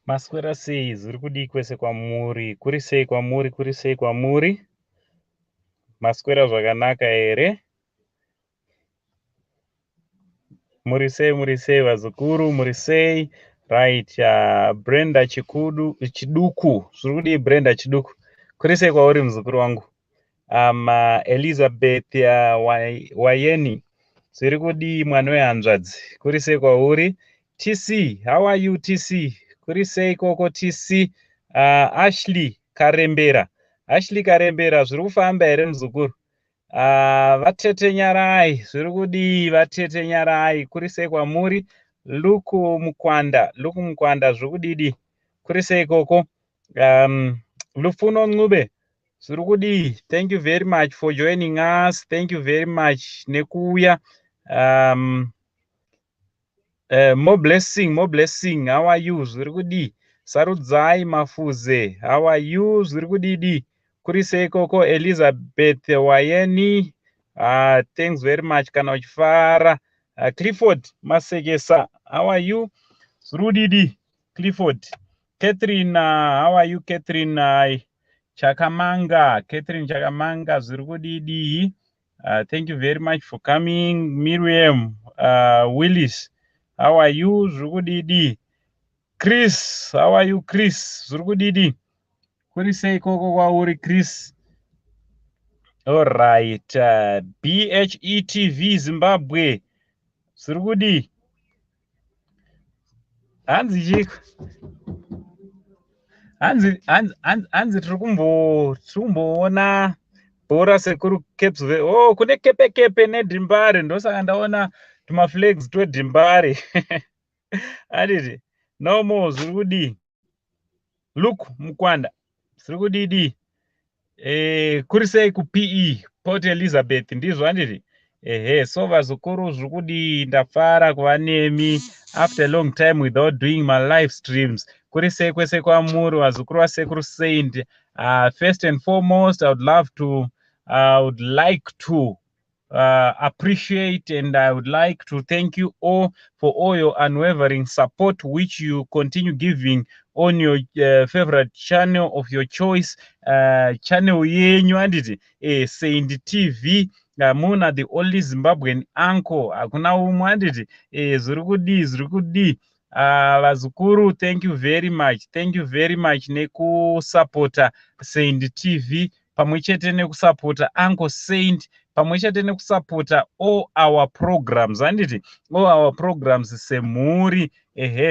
Maswera sei, zviri kudii kwese kwamuri? Kuri sei kwamuri? Kuri sei kwamuri? Maswera zvakanaka here? Muri sei vazukuru? Muri sei? Right, Brenda Chiduku. Zviri kudii Brenda Chiduku? Kuri sei kwauri muzukuru wangu? Elizabeth Wayeni. Zviri kudii mwana wehanzvadzi? Kuri sei kwauri? TC, how are you TC? Kuri sei koko TC? Ashley Karembera. Ashley Karembera, zviri kufamba here muzukuru? Vatete nyarai, zviri kudii vatete nyarai? Kuri sei kwamuri? Luku Mukwanda, zviri kudidi? Kuri sei koko? Lufuno Ncube, zviri kudii? Thank you very much for joining us. Thank you very much nekuuya. More blessing. How are you? Zviri kudii? Sarudzai Mafuze, how are you? Zviri kudidi? Kuri sei koko? Elizabeth Wayeni, thanks very much kana uchifara. Clifford Masekesa, how are you? Zviri kudidi Clifford. Catherine, how are you Catherine? Catherine Chakamanga, zviri kudidi? Thank you very much for coming. Miriam Willis, how are you? Zviri kudidi? Chris, how are you Chris? Zviri kudidi? Kuri sei koko kwauri Chris? All right, BHETV Zimbabwe, zviri kudii? Hanzi tiri kumboona bhora sekuru Capesville. Oh, kune kepe nedhimbare, ndosaka ndaona tumaflags twedhimbare. Handiti nomo, zviri kudii? Luke Mukwanda, zviri kudidi? Kuri sei kuPE Port Elizabeth, ndizvo handiti? So vazukuru, zviri kudii? Ndafara kuva nemi after a long time without doing my live streams. Kuri sei kwese kwamuri vazukuru vasekuru Saint? First and foremost, I would like to appreciate, and I would like to thank you all for all your unwavering support which you continue giving on your favorite channel of your choice, channel yenyu handiti, Saint TV. Muna the only Zimbabwean uncle, hakuna umwe handiti. Zviri kudii vazukuru, thank you very much nekusupporta Saint TV, pamwe chete nekusupporta Uncle Saint, pamwe chete nekusupporta all our programs handiti, all our programs semhuri.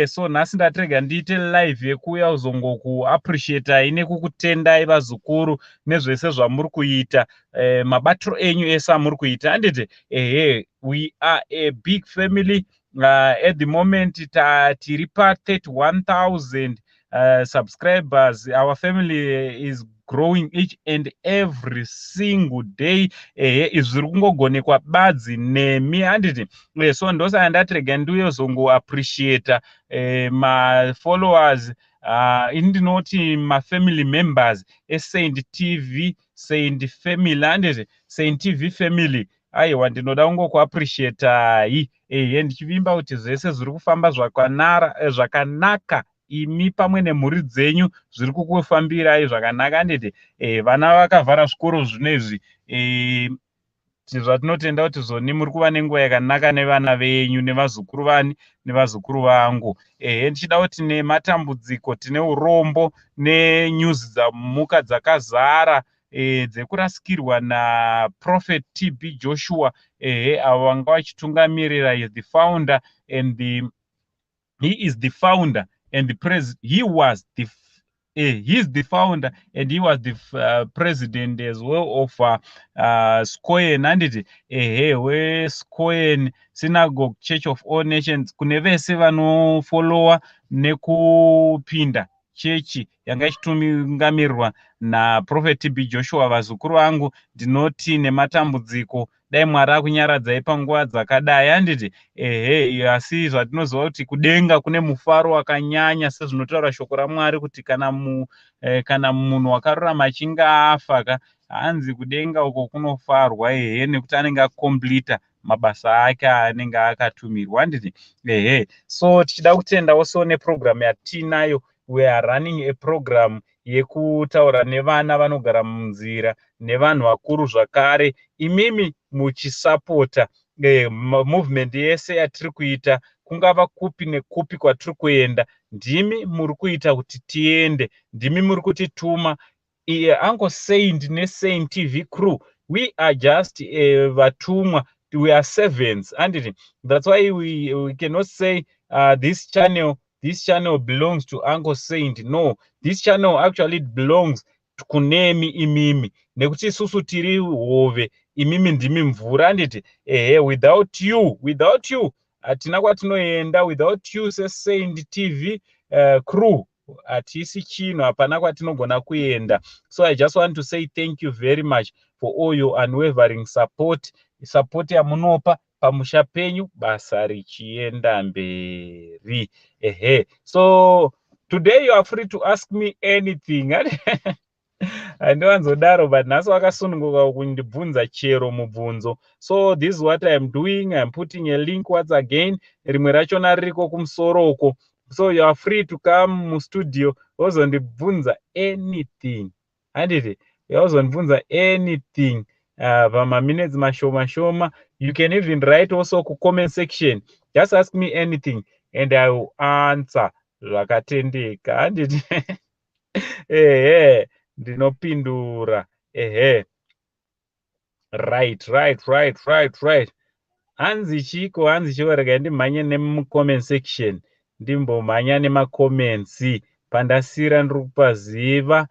So nhasi ndatirega ndiite live yekuuya kuzongokuappreciatai nekukutendai vazukuru nezvese zvamuri kuita, mabatiro enyu ese amuri kuita handiti. We are a big family. At the moment tiri pa 31,000 subscribers. Our family is growing each and every single day. Izvi zviri kungogonekwa badzi nemi handiti. So ndosaka ndatirega ndiuye zongoappreciata my followers, indinoti mafamily members eSaint TV, Saint family handiti, Saint TV family. Aiwa, ndinoda kungokuappreciatai ndichivimba kuti zvese zviri kufamba zvakanaka, imi pamwe nemhuri dzenyu zviri kukufambirai zvakanaka handiti. Vana vakavhara zvikoro zvinezvi, zvatinotenda kuti zoni muri kuva nenguva yakanaka nevana venyu nevazukuru vani nevazukuru vangu. Ndichida kuti nematambudziko tine urombo nenyuzi dzamuka dzakazara dzekurasikirwa naProphet TB Joshua, avo vanga vachitungamirira. He is the founder and he was the He's the founder and he was the president as well of Skoyen anditi weSkoyen Synagogue Church of All Nations. Kune vese vanofollowa nekupinda chechi yanga ichitungamirirwa naProfet TB Joshua. Vazukuru vangu, ndinoti nematambudziko dai Mwari akunyaradzai panguva dzakadai anditi asi zvatinoziva kuti kudenga kune mufaro wakanyanya, sezvinotaura shoko raMwari kuti kana munhu wakarurama achinge afa hanzi kudenga uko kunofarwa nekuti anenge akomplita mabasa ake anenge akatumirwa handiti. So tichida kutenda also neprogram yatinayo, we are running a program yekutaura nevana vanogara munzira nevanhu vakuru zvakare, imimi muchisapota movement yese yatiri kuita, kungava kupi nekupi kwatiri kuenda, ndimi muri kuita kuti tiende, ndimi muri kutituma. Uncle Saint neSaint TV crew, we are just vatumwa, we are servants, and that's why we cannot say this channel belongs to Uncle Saint. No, this channel actually belongs to kunemi imimi, nekuti isusu tiri hove, imimi ndimi mvura, anditi without you hatina kwatinoenda, without you seSaint TV crew hatisi chinhu, hapana kwatinogona kuenda. So I just want to say thank you very much for all your unwavering support yamunopa pamusha penyu, basa richienda mberi. So today you are free to ask me anything. Handiwanzodaro, but nhasi wakasununguka kundibvunza chero mubvunzo. So this is what I am doing. I am putting a link once again, rimwe rachona ririko kumusoroko. So you are free to come mustudio wozondibvunza anything, handiti wozondibvunza anything pamaminutes mashoma. You can even write also comment section, just ask me anything and I will answer zvakatendeka, handiti ndinopindura. Right. hanzi chiko rega ndimhanye nemucomment section, ndimbomhanya nemacomments pandasira ndiri kupaziva.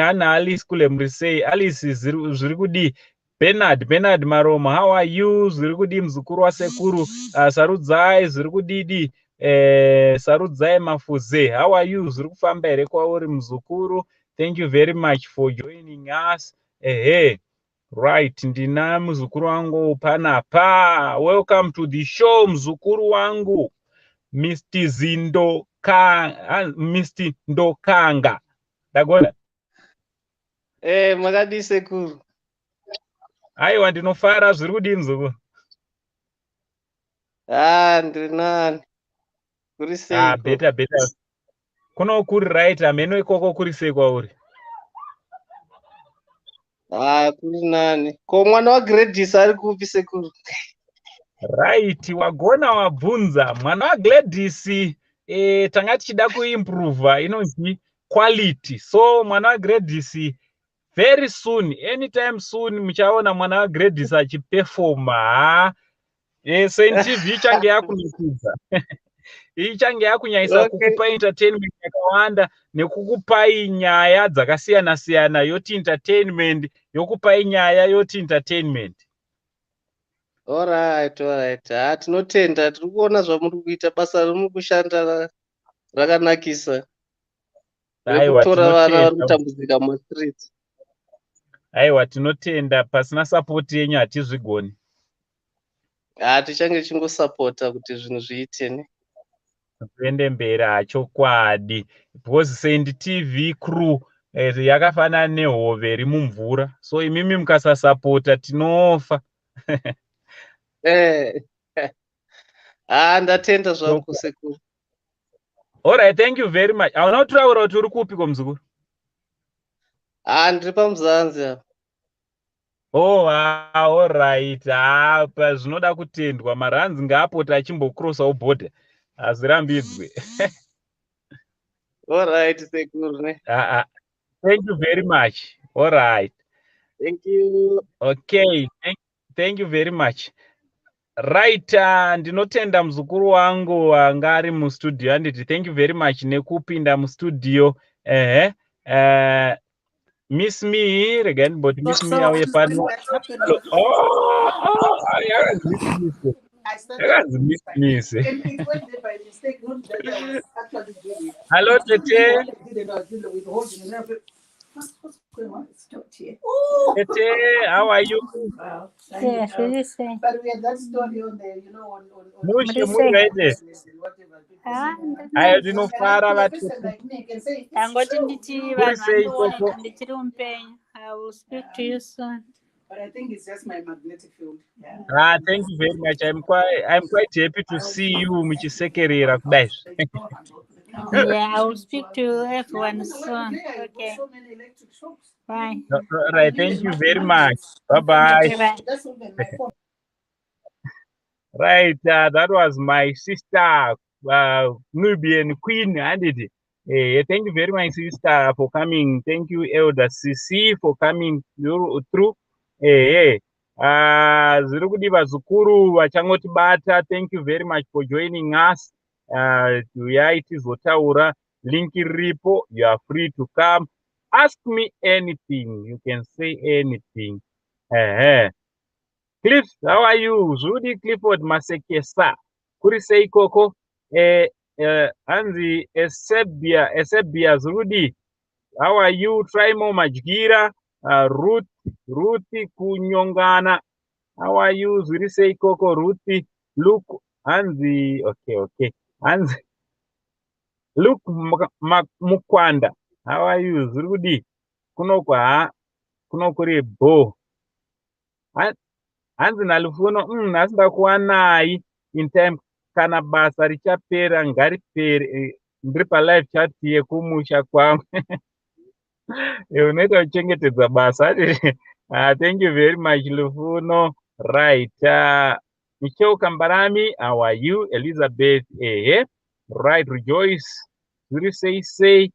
Ana Alice kule murisei, Alice zviri kudi? Bernard Maromo, how are you? Zviri kudi muzukuru wasekuru? Sarudzai, zviri kudidi? Sarudzai Mafuze, how are you? Zviri kufamba here kwauri muzukuru? Thank you very much for joining us. Right, ndina muzukuru wangu panapa. Welcome to the show muzukuru wangu, Mr. Ndokanga. Dagona? Makadi sekuru. Aiwa, ndinofara, zviri kudii muzukuru? Ndiri nani. Kuri sei? Better. Kuno kuri right, ameno ikoko kuri sei kwauri? Kuri nani. Ko mwana waGladys ari kupi sekuru? Right, wagona wabvunza. Mwana waGladys tanga tichida kuimprove inonzi quality. So mwana waGladys very soon, anytime soon, muchaona mwana waGladys achiperforma. Saint TV ichange yakunikidza. Ichange yakunyanyisa kukupa entertainment yakawanda, nekukupai nyaya dzakasiyana-siyana yoti entertainment, yokupai nyaya yoti entertainment. Alright. Tinotenda, tiri kuona zvamuri kuita, basa rimuri kushanda rakanakisa. Rekutora vana vari kutambudzika mumastreets. Aiwa, tinotenda, pasina support yenyu hatizvigoni. Tichange chingosapota kuti zvinhu zviite. Kuende mberi chokwadi, because Saint TV crew yakafanana nehove iri mumvura, so imimi mukasasapota tinofa. Ndatenda zvangu sekuru. Alright, thank you very much. Hauna kutaura kuti uri kupiko muzukuru? Ndiri pamuzanzi apa. Alright. Apa zvinoda kutendwa, maranzi ngaapota achimbokurosawo bhodha, hazvirambidzwe. Alright sekuru ne. Thank you very much. Alright. Thank you. Okay, thank you very much. Right, ndinotenda muzukuru wangu anga ari mustudio, anditi thank you very much nekupinda mustudio. Miss me again, but miss me So away pano. Oh, I miss miss. it went there by mistake, not that I was actually doing it. Hello, Tete. What I did, I was dealing with holding and everything. What's going on? It's stopped here. Oh, Tete, how are you? wow. Yes, it is. But we had that story on the, on Mushe, Mrise. muiraite. and whatever. Ah, Aya And dinofara a person vatete. like me can say, it's Tangoti true. nditi Kuri vanhu sei vandione koko? ndichiri mupenyu. I will speak to you soon. But I think it's just my magnetic field. Yeah. Thank you very much. I'm quite happy to see you muchisekerera kudai. Yeah, I will speak to everyone soon. Okay. So many electric shocks. Bye. All right, thank you very much. Bye bye. Okay, bye. That's even my phone. Right, that was my sister, Nubian Queen, Andidi. Thank you very much, sister, for coming. Thank you, Elder CC, for coming through. Zviri kudiva zukuru vachangotibata. Thank you very much for joining us. Uyai tizotaura, link riripo. You are free to come. Ask me anything. You can say anything. Cliff, how are you? Zudi Clifford Masekesa. Kuri sei koko. Anzi Esebia Zudi. How are you? Try more Majgira. Ruthi Kunyongana. How are you? Zuri sei koko. Ruthi. Look. Anzi. Okay. Anzi. Look Mukwanda. How are you? Zudi. Kunokuri bo. Hanzi nalufuno nhasi ndakuwa nayi in time kana basa richapera ngaripere ndiri palive chat yekumusha kwangu unoita kuchengetedza basa thank you very much lufuno right Michelle Kambarami, how are you? Elizabeth right, Rejoice Zuri say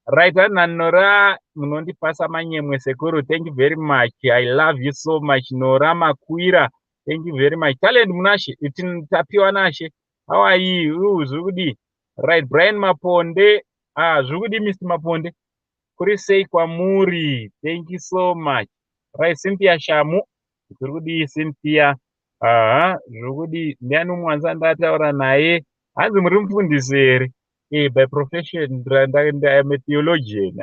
right, Nora munondipasa manyemwe sekuru. Thank you very much. I love you so much. Nora Makwira. Thank you very much. Talent Munashe. Tapiwa Nashe. How are you? Zugudi. Right, Brian Maponde. Zugudi Mr. Maponde. Kurisei Kwamuri. Thank you so much. Right, Cynthia Shamu. Zugudi Cynthia. Zugudi. Ndianu mwanza ndataura naye. Hanzi muri mufundisi here. By profession, I'm a theologian.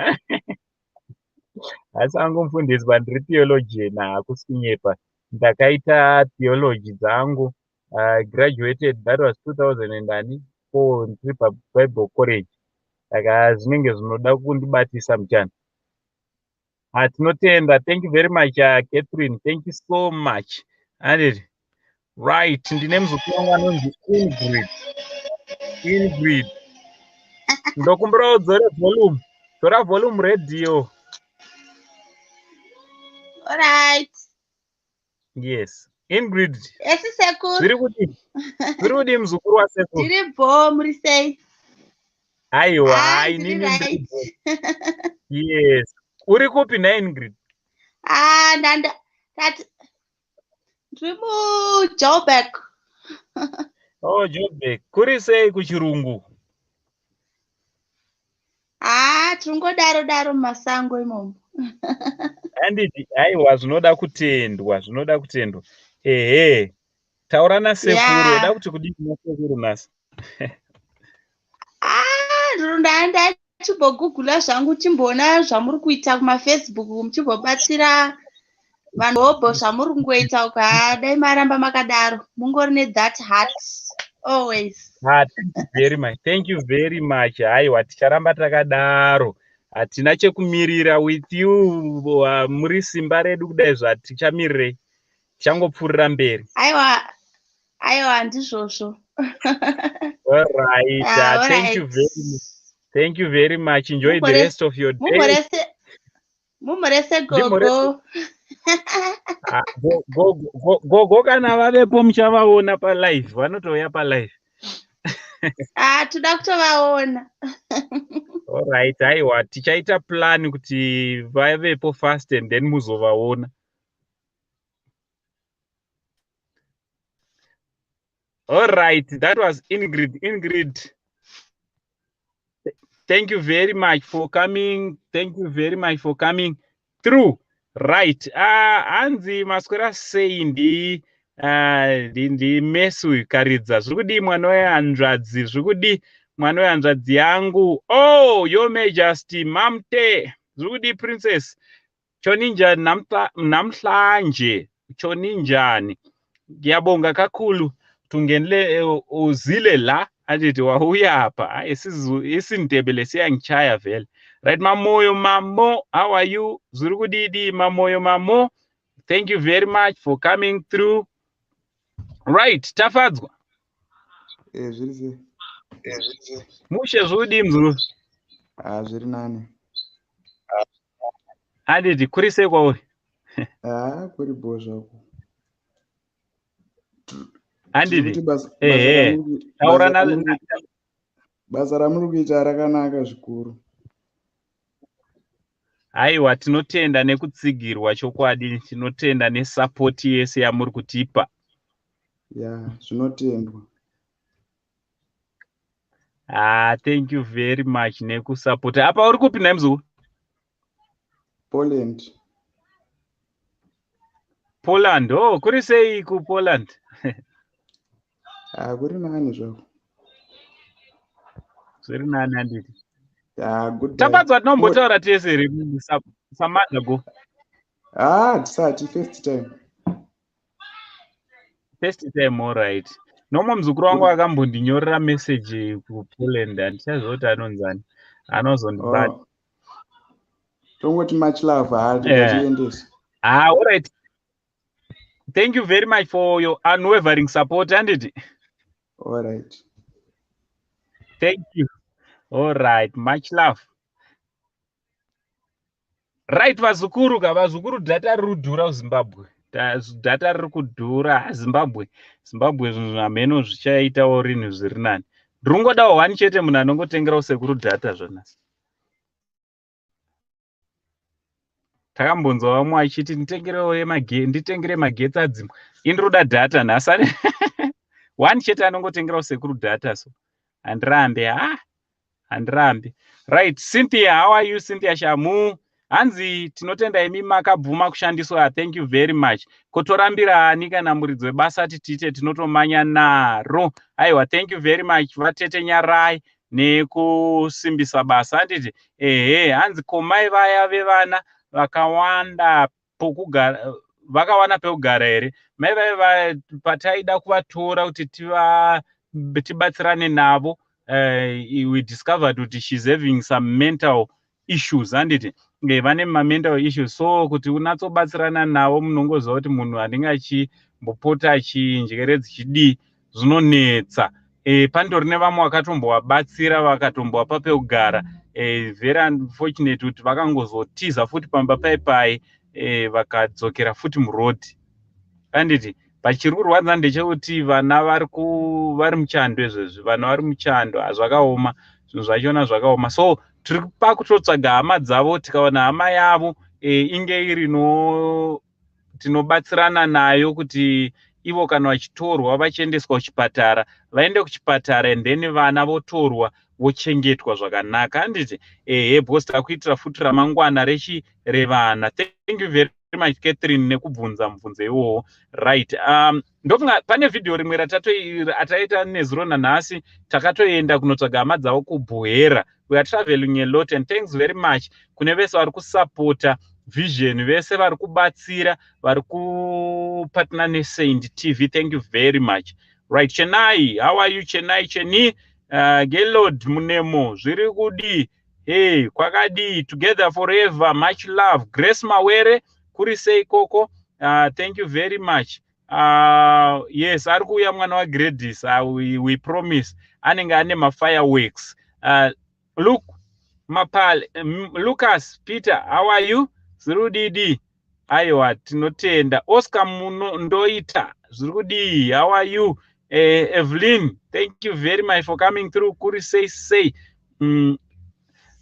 Asi angomufundisi bandiri theologian akusinyepa. Ndakaita theology dzangu. Graduated, that was 2004 ndiri paBible College. Saka zvinenge zvinoda kundibatisa muchana. Tinotenda. Thank you very much, Catherine. Thank you so much. And right, ndine muzukuru wangu anonzi Ingrid. Ndokumbura udzore volume. Tora volume radio. All right. Yes. Ingrid. Yes, Sekuru. Zviri kuti muzukuru wasekuru. Tiri bo muri sei? Aiwa, inini right. Yes. Uri kupi na Ingrid? Tiri Joburg. Oh, Joburg. Kuri sei kuchirungu? Tiringodaro mumasango imomo. Handiti, aiwa, zvinoda kutendwa. Taura nasekuru, oda kuti kudini nasekuru nasi. Ndachibogugula zvangu chimboona zvamuri kuita kumafacebook muchimbobatsira vanhu hobho zvamuri kungoita uka dai maramba makadaro mungori nethat heart always. Thank you very much. Aiwa, ticharamba takadaro. Hatina chekumirira with you. Muri simba redu kudai zvatichamirire. Tichangopfuurira mberi. Aiwa ndizvozvo. All right. Thank you very much. Enjoy the rest of your day. Mumorese gogo. Gogo kana vavepo muchavaona palive. Vanotouya palive. Toda kutovaona. All right. Aiwa, tichaita plan kuti vavepo first and then muzovaona. All right. That was Ingrid. thank you very much for coming. Thank you very much for coming through. Right. Anzi maswera sei ndi mesu karidza. Zvekudi mwana wehanzvadzi. Zvekudi mwana wehanzvadzi yangu. Oh, your majesty mamte. Zvekudi princess. Choninjani namhlanje. Choninjani. Ngiyabonga kakhulu. Tungenile uzile la. Anditi wauya apa isindebele siyangichaya vele. Right, Mamoyo Mamo, how are you? Zurugudidi Mamoyo Mamo, thank you very much for coming through. Right, tafadzwa. Mushe zvudi mzuru. Zviri nani. Anditi kurise kwauri. Kuri bozva. Anditi basa ramuri kuita rakanaka zvikuru. Aiwa, tinotenda nekutsigirwa chokwadi, tinotenda nesupport yese yamuri kutipa. Zvinotendwa. Thank you very much nekusupport. Apa uri kupi naimzu? Poland. Poland. Oh, kuri sei ku Poland? Kuri nani zvako. Zviri nani anditi. Good. Tafadzwa tinombotaura tese samanda go. Tisati first time. First time, all right. Nomo mzukuru wangu akambondinyorera message ku Poland andichazoti anonzani. Anozondibata. Tongoti much love tiendesa. All right. Thank you very much for your unwavering support, anditi. All right. Thank you. All right, much love. Right, Vazukuru, data rudura Zimbabwe. Data rikudhura Zimbabwe. Zimbabwe zvameno zvichaita orini zviri nani. Ndingodawo one chete munhu anongotengera Sekuru data zvonasi. Takambonzwa vamwe achiti nditengere magetsi adzimwe. Indroda data nhasani. One chete anongotengera Sekuru data so. Handirambe. Right, Cynthia, how are you, Cynthia Shamu? Hanzi tinotenda imi makabvuma kushandiswa. Thank you very much. Kotorambira ani kana muridzi webasa titite tinotomanya naro. Aiwa, thank you very much. Vatete nyarai nekusimbisa basa. Handiti hanzi komai vaya vevana vakawanda pokugara vakawana pekugara here. Mai vaya pataida kuvatora kuti tibatsirane navo. We discovered that she's having some mental issues, handiti. Vane mental issues, so kuti unatsobatsirana navo munongoziva kuti munhu anenge achimbopota achinjeredzi chidii zvinonetsa. Pandori nevamwe vakatombovabatsira vakatomboapa pekugara. Very unfortunate kuti vakangozotiza futi pamba paipai vakadzokera futi murodhi. Handiti pachiri kurwadza ndechekuti vana vari muchando izvezvi. Vana vari muchando zvakaoma, zvinhu zvachona zvakaoma. So tiri pakutotsvaga hama dzavo, tikaona hama yavo inge iri tinobatsirana nayo kuti ivo kana vachitorwa vachiendeswa kuchipatara vaende kuchipatara, and then vana votorwa vochengetwa zvakanaka. Handiti because takuitira futi ramangwana revana. Thank you very much Catherine nekubvunza mubvunzo iwowo. Right, ndofunga pane video rimwe ataita nezirona nhasi takatoenda kunotsvaga hama dzavo kubhuhera. We are traveling a lot, and thanks very much kune vese vari kusapota vision, vese vari kubatsira, vari kupatana neSaint TV. Thank you very much. Right, Chennai, how are you Chennai? Cheni Gelod Munemo zviri kudi. Hey, kwakadi, together forever, much love. Grace Mawere kuri sei koko. Thank you very much. Yes, ari kuuya mwana wa Gradis. We promise anenge ane fireworks. Look, Mapale, Lucas, Peter, how are you? Zirudidi. Aiwa, tinotenda. Oscar Ndoita, Zirudi, how are you? Evelyn, thank you very much for coming through. Kuri say.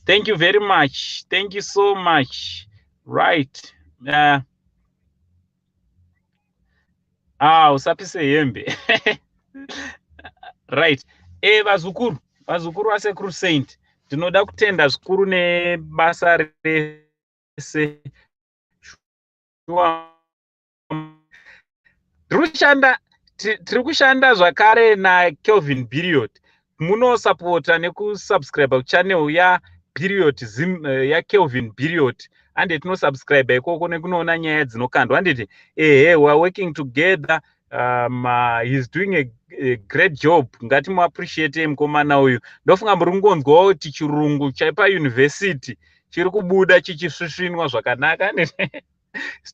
Thank you very much. Thank you so much. Right. Usapise hembe. Right. Vazukuru waSekuru Saint. Ndinoda kutenda zvikuru nebasa rese. Tiri kushanda zvakare naKelvin Period. Munosapota nekusubscribe kuchannel yaPeriodism yaKelvin Period. Ande tinosubscribe ikoko nekunoona nyaya dzinokandwa. Handiti we are working together. He's doing a great job. Ngatimu appreciate mukomana uyu. Ndofunga muri kungonzwawo kuti chirungu chaipa university chiri kubuda chichisvisvinwa zvakanaka.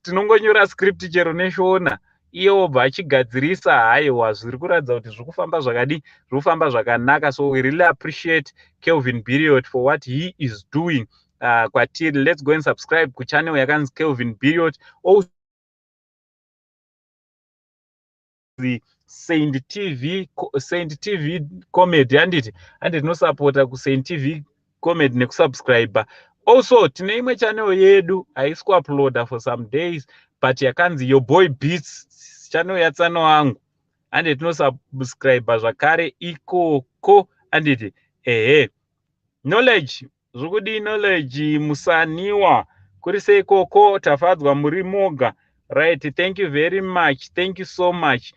Tinongonyora script chero neshona iye obva achigadzirisa. Haiwa, zviri kuratidza kuti zviri kufamba zvakadi, zviri kufamba zvakanaka. So we really appreciate Kelvin Period for what he is doing. Kwatiri, let's go and subscribe kuchannel yakanzi Kelvin Period. Also the Saint TV comedy. Handiti tinosapota kuSaint TV comedy nekusubscribe. Also tine imwe channel yedu haisi kuuploada for some days, but yakanzi Your Boy Beats, channel yatsano wangu. Handiti tinosubscribe zvakare ikoko. Handiti knowledge zvokudi knowledge musaniwa kuri seikoko, tafadzwa muri moga. Right, thank you very much, thank you so much.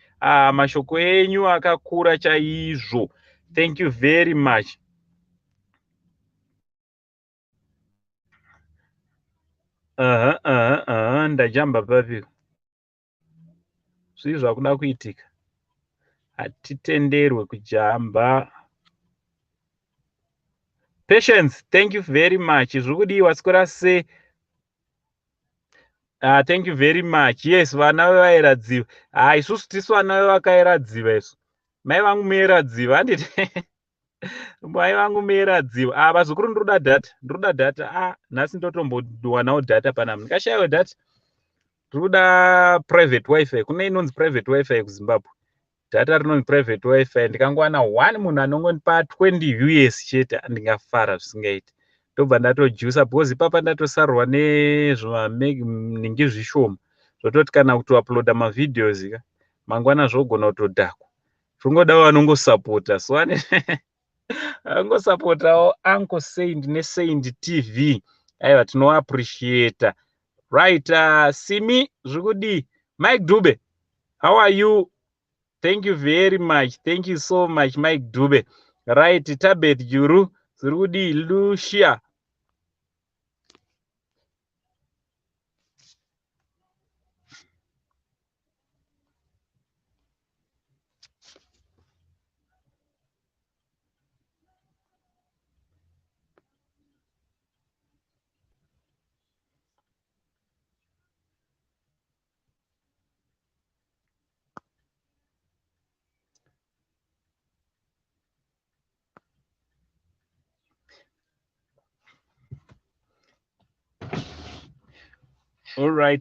Mashoko enyu akakura chaizvo. Thank you very much. Ndajamba papi zvii zvakuda kuitika, hatitenderwe kujamba. Patience, thank you very much. Zvokudiwa sikora se. Thank you very much. Yes, vana vairadziva. Isusu tisu vana vakairadziva isu. Mai vangu meiradziva. Handiti mai vangu meiradziva. Vazukuru ndoda data. Ndoda data. Nhasi ndotombowanawo data panapa. Ndikashayiwa data. Ndoda private wifi. Kune inonzi private wifi kuZimbabwe. Data rinonzi private wifi. Ndikangowana 1 munhu anongonipa 20 US chete, ndingafara zvisingaiti. Ndobva ndatojusa because ipapa ndatosarwa nezvinenge zvishoma zvototi kana kutouploada mavideos mangwana zvogona kutodhakwa. Zvingodawo anongosapota. So angosapotawo Uncle Saint neSaint TV. Aiwa, tinoappreciate. Right, Simi zvokudi. Mike Dube, how are you? Thank you very much. Thank you so much, Mike Dube. Right, Tabet Juru zvirikudi. Lucia. All right.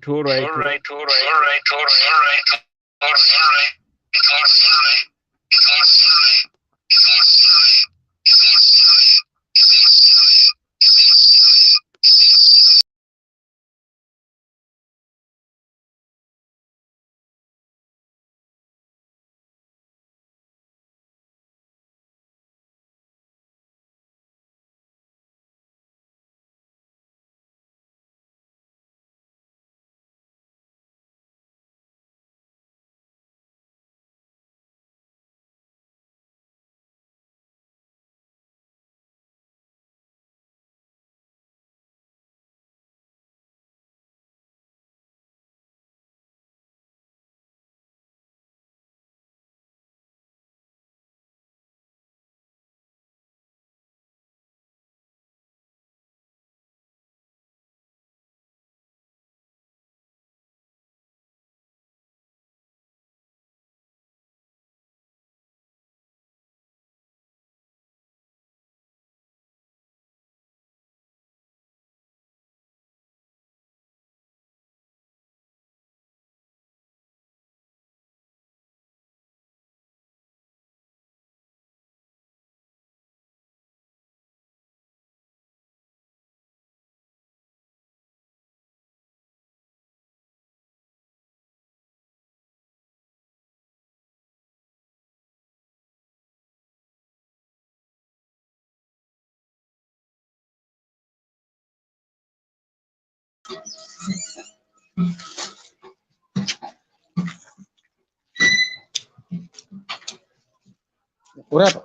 Urapa.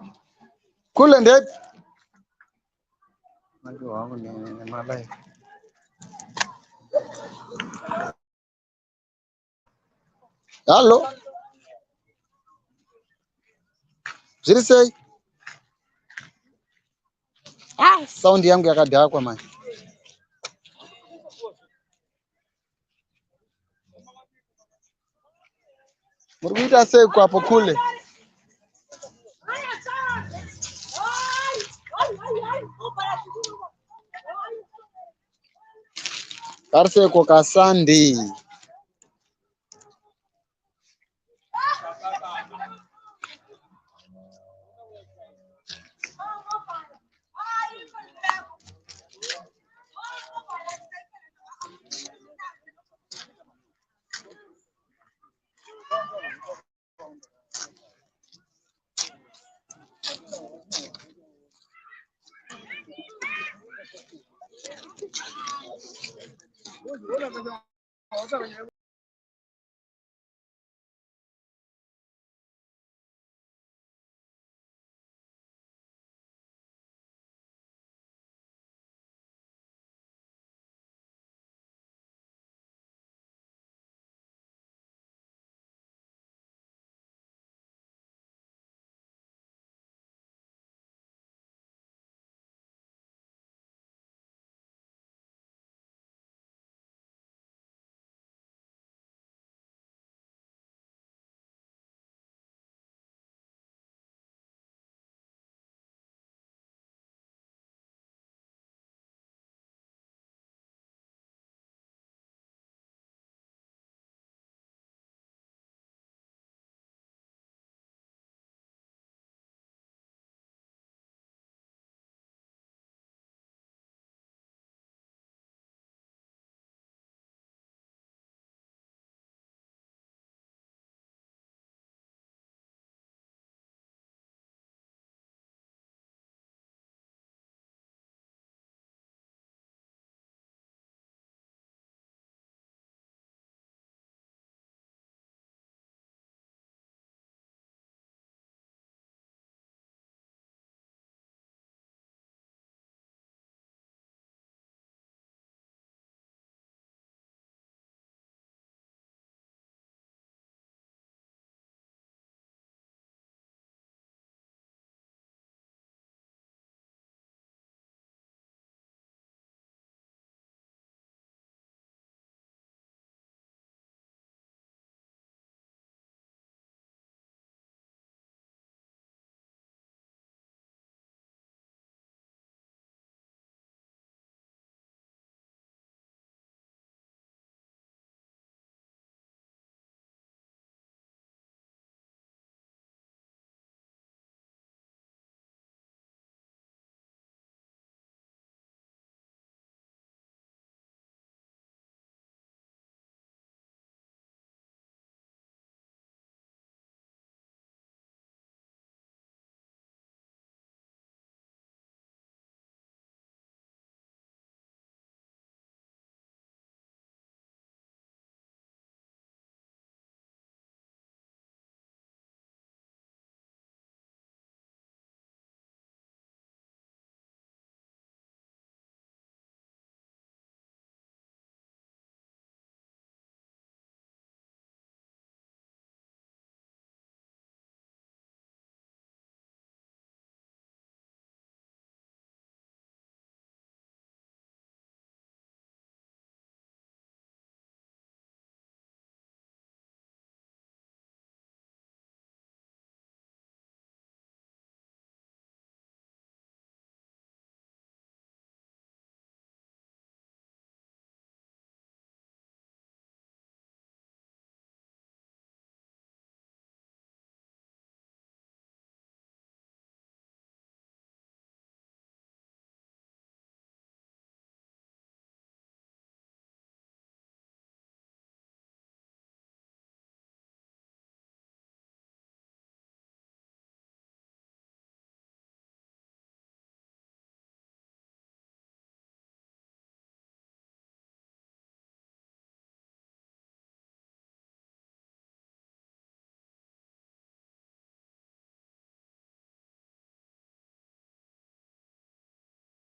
Kule ndeti. Manje wangu ni malai. Hello. Zirisei. Sound yangu yakadhakwa manje. Murikuita seku hapo kule. Karseko kasandi.